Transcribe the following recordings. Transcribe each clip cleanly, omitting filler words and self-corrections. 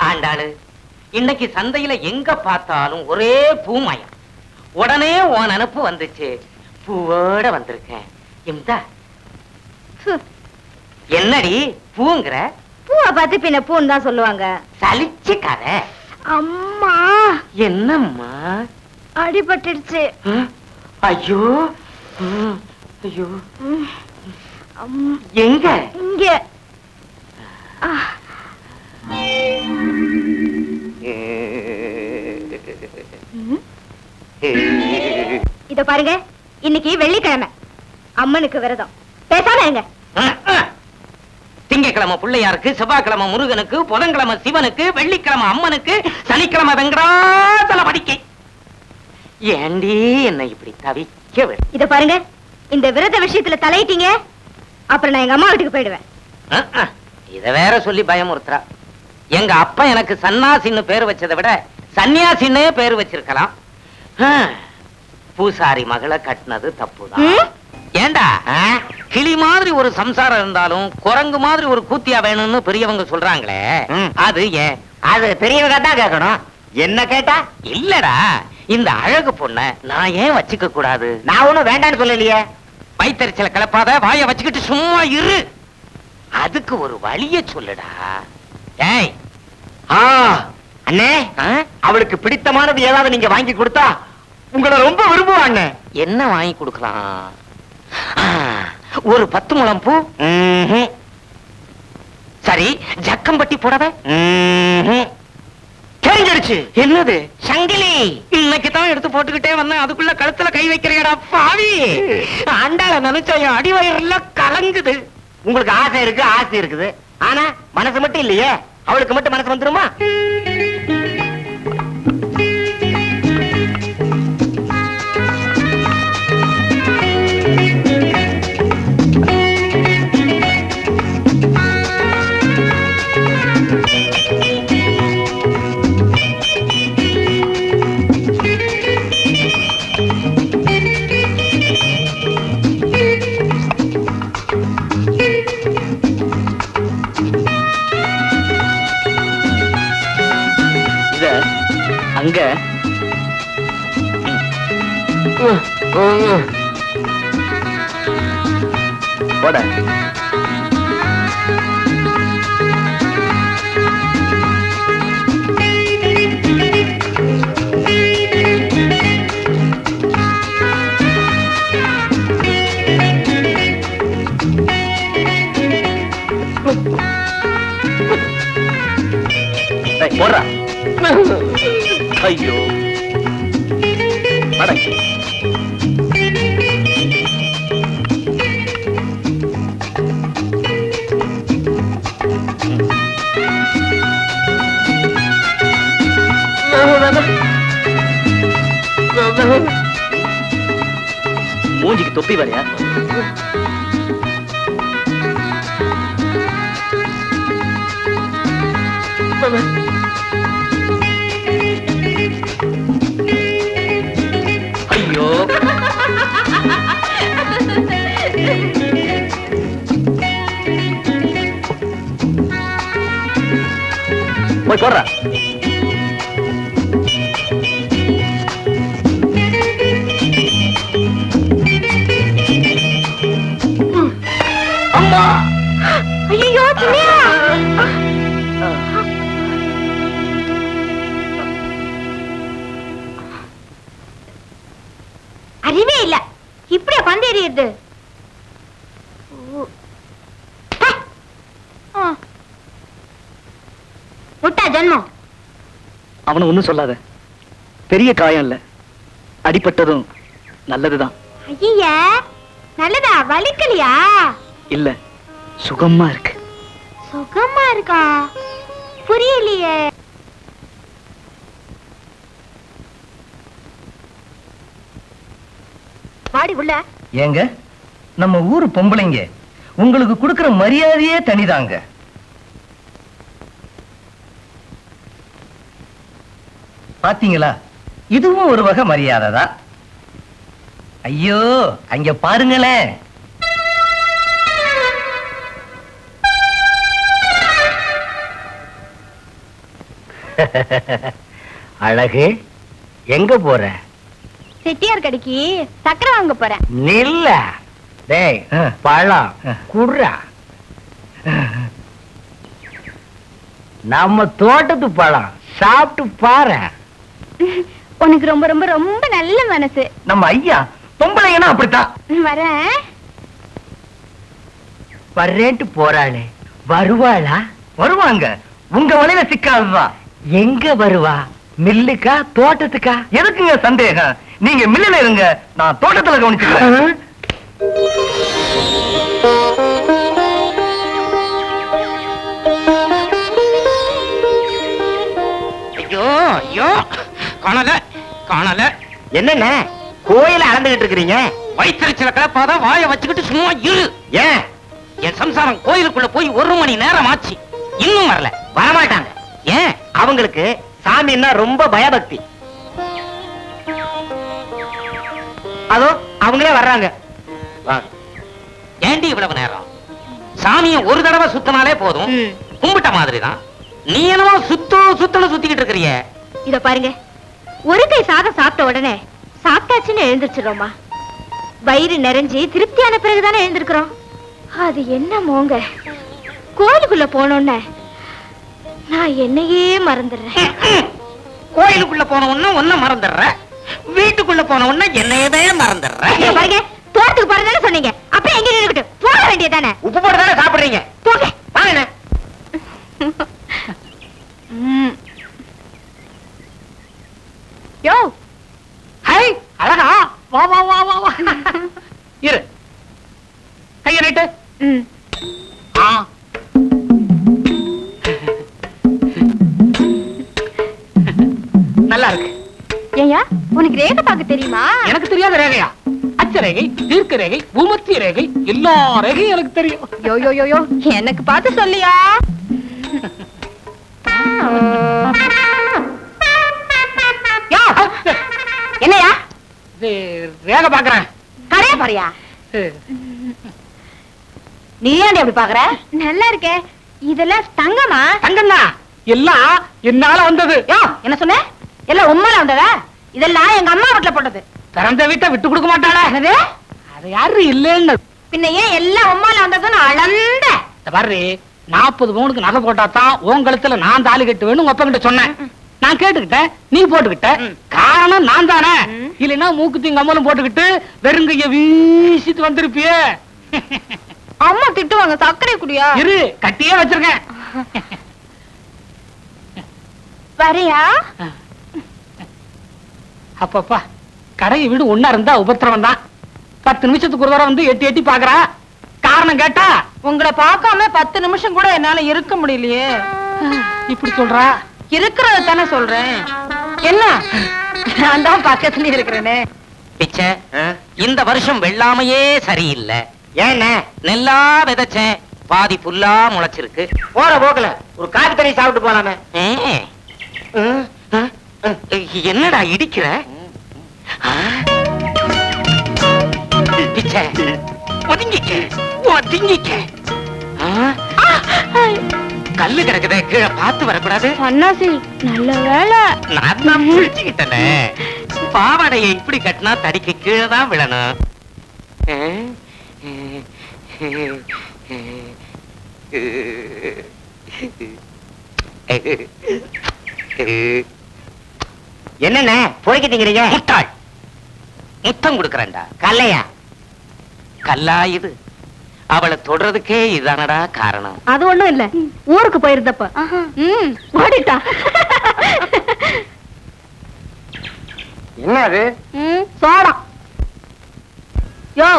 ஆண்டாளு, இன்னைக்கு சந்தையில எங்க பார்த்தாலும் ஒரே பூமயம். உடனே உன் நினப்பு வந்துச்சு, பூவோட வந்திருக்கேன். என்னடி பூங்கிற? பூவை பார்த்து பின்ன பூன்னு தான் சொல்லுவாங்க. சலிச்சுக்காத. அம்மா. என்னம்மா? அடிபட்டுடுச்சு. ஐயோ ஐயோ. எங்க? இங்க. இத பாருங்க, இன்னைக்கு வெள்ளிக்கிழமை, அம்மனுக்கு விரதம். பேசாம இருங்க. திங்கக்கிழமை பிள்ளையாருக்கு, செவ்வாய்க்கிழமை முருகனுக்கு, புதன்கிழமை சிவனுக்கு, வெள்ளிக்கிழமை அம்மனுக்கு, சனிக்கிழமை வெங்கடாசலபதிக்கு. ஏண்டி என்னை இப்படி தவிக்க? இத பாருங்க, இந்த விரத விஷயத்துல தலையிட்டீங்க, அப்புறம் நான் எங்க அம்மா வீட்டுக்கு போயிடுவேன். இத வேற சொல்லி பயமுறுத்துறா. எங்க அப்பா எனக்கு சன்னாசின்னு பேர் வச்சதை விட சன்னியாசின்னே பேர் வச்சிருக்கலாம். பூசாரி மகளை கட்டினது தப்புதான். ஏண்டா, கிளி மாதிரி ஒரு சம்சாரம் இருந்தாலும் குரங்கு மாதிரி ஒரு கூத்தியா வேணும்னு பெரியவங்க சொல்றாங்களே, அது ஏன்? அது பெரியவங்க தான் கேட்கணும். என்ன கேட்டா? இல்லடா, இந்த அழகு பொண்ண நான் ஏன் வச்சுக்க கூடாது? நான் ஒண்ணும் வேண்டான்னு சொல்லலையே. வயிற்றுச்சல கிளப்பாத, வாய வச்சுக்கிட்டு சும்மா இரு. அதுக்கு ஒரு வழிய சொல்லுடா. ஏய், அண்ணே, அவளுக்கு பிடித்தமானது ஏதாவது நீங்க வாங்கி கொடுத்தா உங்களை ரொம்ப விரும்புவாங்க. என்ன வாங்கி கொடுக்கலாம்? ஒரு 10 முழம் பூ. சரி, ஜக்கம்பட்டி புடவை. தெரிஞ்சிடுச்சு. என்னது? சங்கிலி. இன்னைக்கு தான் எடுத்து போட்டுக்கிட்டே வந்தேன், அதுக்குள்ள கழுத்துல கை வைக்கிறீடா பாவி. ஆண்டாள நினைச்சா என் அடிவயிறுல கலங்குது. உங்களுக்கு ஆசை இருக்கு, ஆசை இருக்குது, ஆனா மனசு மட்டும் இல்லையே. அவளுக்கு மட்டும் மனசு வந்துருமா? அங்க போட. போடுறா. ஐயோ, மூஞ்சிக்கு தொப்பி வரையா? ஐயோ, போய் போடுற. அம்மா. ஐயோ, அறிவே இல்ல, இப்படியா பந்து எறியுது? முட்டா ஜன்மம். அவனை ஒண்ணும் சொல்லாத, பெரிய காயம் இல்ல, அடிபட்டதும் நல்லதுதான். ஐயா, நல்லதா? வலிக்கலையா? இல்ல, சுகமா இருக்கு. சுகமா இருக்கா? புரியலையே. வாடி உள்ள. ஏங்க, நம்ம ஊரு பொம்பளைங்க உங்களுக்கு கொடுக்கிற மரியாதையே தனிதாங்க. பாத்தீங்களா, இதுவும் ஒரு வகை மரியாதை தான். ஐயோ, அங்க பாருங்களேன். அழகு, எங்க போற? செட்டியார் கடைக்கு சக்கரை வாங்க போறேன். நில்ல. டேய், பழம் குடுறா. நம்ம தோட்டத்து பழம் சாப்பிட்டு பாரு. உனக்கு ரொம்ப ரொம்ப ரொம்ப நல்ல மனசு. நம்ம ஐயா பொம்பளைங்கன்னா அப்படித்தான். வரேன். வர்றேன்ட்டு போறாளே, வருவாளா? வருவாங்க. உங்க வலையில சிக்காதுதான். எங்க வருவா? மில்லுக்கா தோட்டத்துக்கா? எதுக்குங்க சந்தேகம்? நீங்க மில்லுல இருங்க, நான் தோட்டத்துல கவனிச்சுக்கிறேன். ஐயோ ஐயோ, காணல காணல. என்னென்ன கோயில அளந்துகிட்டு இருக்கிறீங்க? வயிற்றுச்சல கிளப்பாத வாயை வச்சுக்கிட்டு சும்மா இரு. ஏன்? என் சம்சாரம் கோயிலுக்குள்ள போய் 1 மணி நேரம் ஆச்சு, இன்னும் வரல. வரமாட்டாங்க. ஏன்? அவங்களுக்கு சாமின்னா ரொம்ப பயபக்தி. அதோ அவங்களே வர்றாங்க. ஏண்டி இவ்வளவு நேரம்? சாமியை ஒரு தடவை சுத்தினாலே போதும், கும்பிட்ட மாதிரிதான். நீ என்னவோ சுத்தணும் சுத்திக்கிட்டு இருக்கிறிய. இத பாருங்க, ஒரு கை சாதம் சாப்பிட்ட உடனே சாப்பிட்டாச்சுன்னு எழுந்திருச்சிரோமா. வயிறு நிறைஞ்சு திருப்தியான பிறகுதானே எழுந்திருக்கிறோம். அது என்னமோங்க, கோயிலுக்குள்ள போனோன்னு நான் என்னையே மறந்துடுறேன். கோயிலுக்குள்ள போன உடனே ஒன்ன மறந்துடுற, வீட்டுக்குள்ள போன உடனே என்னையவே மறந்துடுற. இத பாருங்க, தோட்டத்துக்கு போறதானே சொன்னீங்க, அப்புறம் எங்க நின்னுக்கிட்டு போக வேண்டியதானே? உப்பு போட்டு தானே சாப்பிடுறீங்க. போங்க. வாங்க. யோ, ஹை, அழகா. வா வா வா வா வா. இரு. கைய நீட்டு. நல்லா இருக்கு. ஏயா, உனக்கு ரேகை பார்க்க தெரியுமா? எனக்கு தெரியாத ரேகையா? அச்ச ரேகை, தீர்க்க ரேகை, பூமத்திய ரேகை, எல்லா ரேகையும் எனக்கு தெரியும். யோ யோ யோ யோ, எனக்கு பார்த்து சொல்லியா. என்னையா ரேகை பாக்குறேன். கரையா பாரியா? நீ ஏன் அப்படி பாக்குற? நல்லா இருக்கே. இதெல்லாம் தங்கமா? தங்கம்னா எல்லாம் என்னால வந்தது. யோ, என்ன சொன்ன? எல்லாம் உம்மால வந்ததா? இதெல்லாம் எங்க அம்மா வீட்டுல போட்டது. பிறந்த வீட்டை விட்டு கொடுக்க மாட்டாளா? அது யாரு இல்லன்னு பின்ன ஏன் எல்லாம் உம்மால வந்ததுன்னு அளந்த? பாரு, 40 பவுனுக்கு நகை போட்டாதான் உன் கழுத்துல நான் தாலி கட்டுவேன்னு உங்க அப்பா கிட்ட சொன்னேன். நான் கேட்டுக்கிட்டேன், நீ போட்டுக்கிட்ட. காரணம் நான் தானே. இல்லைன்னா மூக்குத்தி அம்மலும் போட்டுக்கிட்டு வெறுங்கைய வீசிட்டு வந்திருப்பியே. அம்மா திட்டுவாங்க, சர்க்கரை குடியா? இரு, கட்டியே வச்சிருக்கேன். வரையா? அப்பப்பா, கடை வீடு ஒன்னா இருந்தா உபத்திரவம் தான். 10 நிமிஷத்துக்கு ஒரு தடவை வந்து எட்டி எட்டி பாக்குறா. காரணம் கேட்டா, உங்களை பார்க்காம 10 நிமிஷம் கூட என்னால இருக்க முடியலையே. இப்படி சொல்றா. இருக்கிறத தானே சொல்றேன். என்ன, நான் தான் பக்கத்துல இருக்கிறேனே. பிச்சை, இந்த வருஷம் வெள்ளாமையே சரியில்லை. ஏன்னா நெல்லா விதைச்சேன், பாதி புல்லா முளைச்சிருக்கு. போற போக்கல ஒரு காபி தண்ணி சாப்பிட்டு போலாமே. என்னடா இடிக்கிற? பிச்சை, ஒதுங்கிக்க ஒதுங்கிக்க. கல்லு கிடக்குதே, கீழே பார்த்து வரக்கூடாது. அண்ணாசி, நல்ல வேலை. நான் தான் புரிச்சுக்கிட்டேனே. பாவாடையை இப்படி கட்டினா தடிக்கு கீழே தான் விழணும். என்னென்ன போய்கிட்டீங்க? முட்டாள், முத்தம் கொடுக்கறேன்டா. கல்லையா? கல்லா இது? அவளை தொடறதுக்கே இதானடா காரணம். அது ஒண்ணும் இல்ல, ஊருக்கு போயிருந்தப்ப ஓடிட்டா. என்ன அது? சோடா. யோ,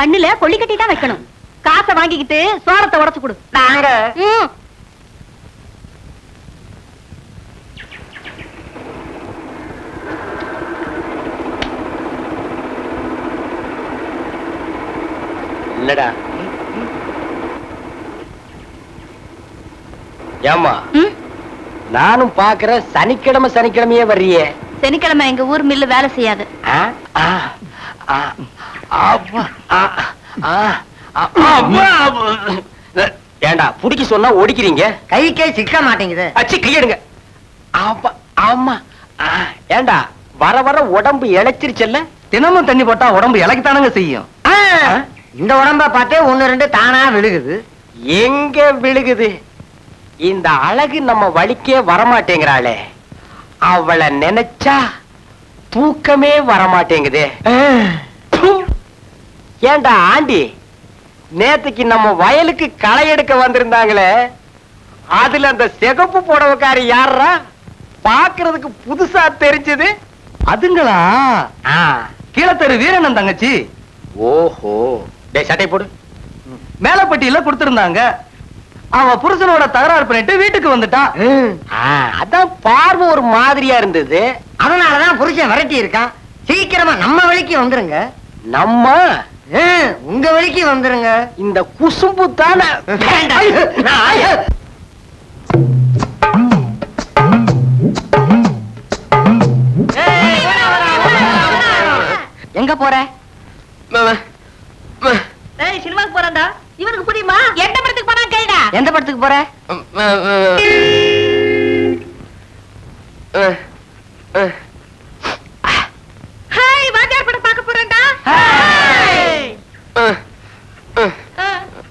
கண்ணுல கொள்ளி கட்டி தான் வைக்கணும். காசை வாங்கிக்கிட்டு சோளத்தை உடைச்சு கொடு. நாங்க இல்லடா. ஏமா, நானும் பாக்குற சனிக்கிழமை சனிக்கிழமையே வர்றியே. சனிக்கிழமை எங்க ஊர் மில்லு வேலை செய்யாது. ஏண்டா புடிக்க சொன்னா ஒடிக்கிறீங்க? கைக்கே சிக்க மாட்டேங்குது. அச்சி கையெடுங்க. ஆமா ஏண்டா வர வர உடம்பு இழைச்சிருச்சல்ல. தினமும் தண்ணி போட்டா உடம்பு இலக்கித்தானுங்க செய்யும். இந்த உடம்ப பார்த்தே 1-2 தானா விழுகுது. எங்க விழுகுது? இந்த அழகு நம்ம வலிக்கே வரமாட்டேங்கிறாளே, அவளை நினைச்சா தூக்கமே வரமாட்டேங்குதே. ஏண்டா ஆண்டி, நேத்துக்கு நம்ம வயலுக்கு களை எடுக்க வந்திருந்தாங்களே, அதுல அந்த சிகப்பு புடவைக்காரி யாரா? பாக்குறதுக்கு புதுசா தெரிஞ்சது. அதுங்களா? கீழத்தெரு வீரண்ணன் தங்கச்சி. ஓஹோ, டேய் சட்டை போடு. மேலப்பட்டியில கொடுத்திருந்தாங்க. அவ புருஷனோட தகராறு பண்ணிட்டு வீட்டுக்கு வந்துட்டான். அதான் பார்வை ஒரு மாதிரியா இருந்தது. அதனாலதான் புருஷன் விரட்டி இருக்கான். சீக்கிரமா நம்ம வழிக்கு வந்துருங்க. நம்ம உங்க வழிக்கு வந்துருங்க. இந்த குசும்பு தானே. எங்க போற? ஏய் சினிமாக்கு போறேன்டா. இவனுக்கு புரியுமா? எந்த படத்துக்கு போனா கேளுடா. எந்த படத்துக்கு போற?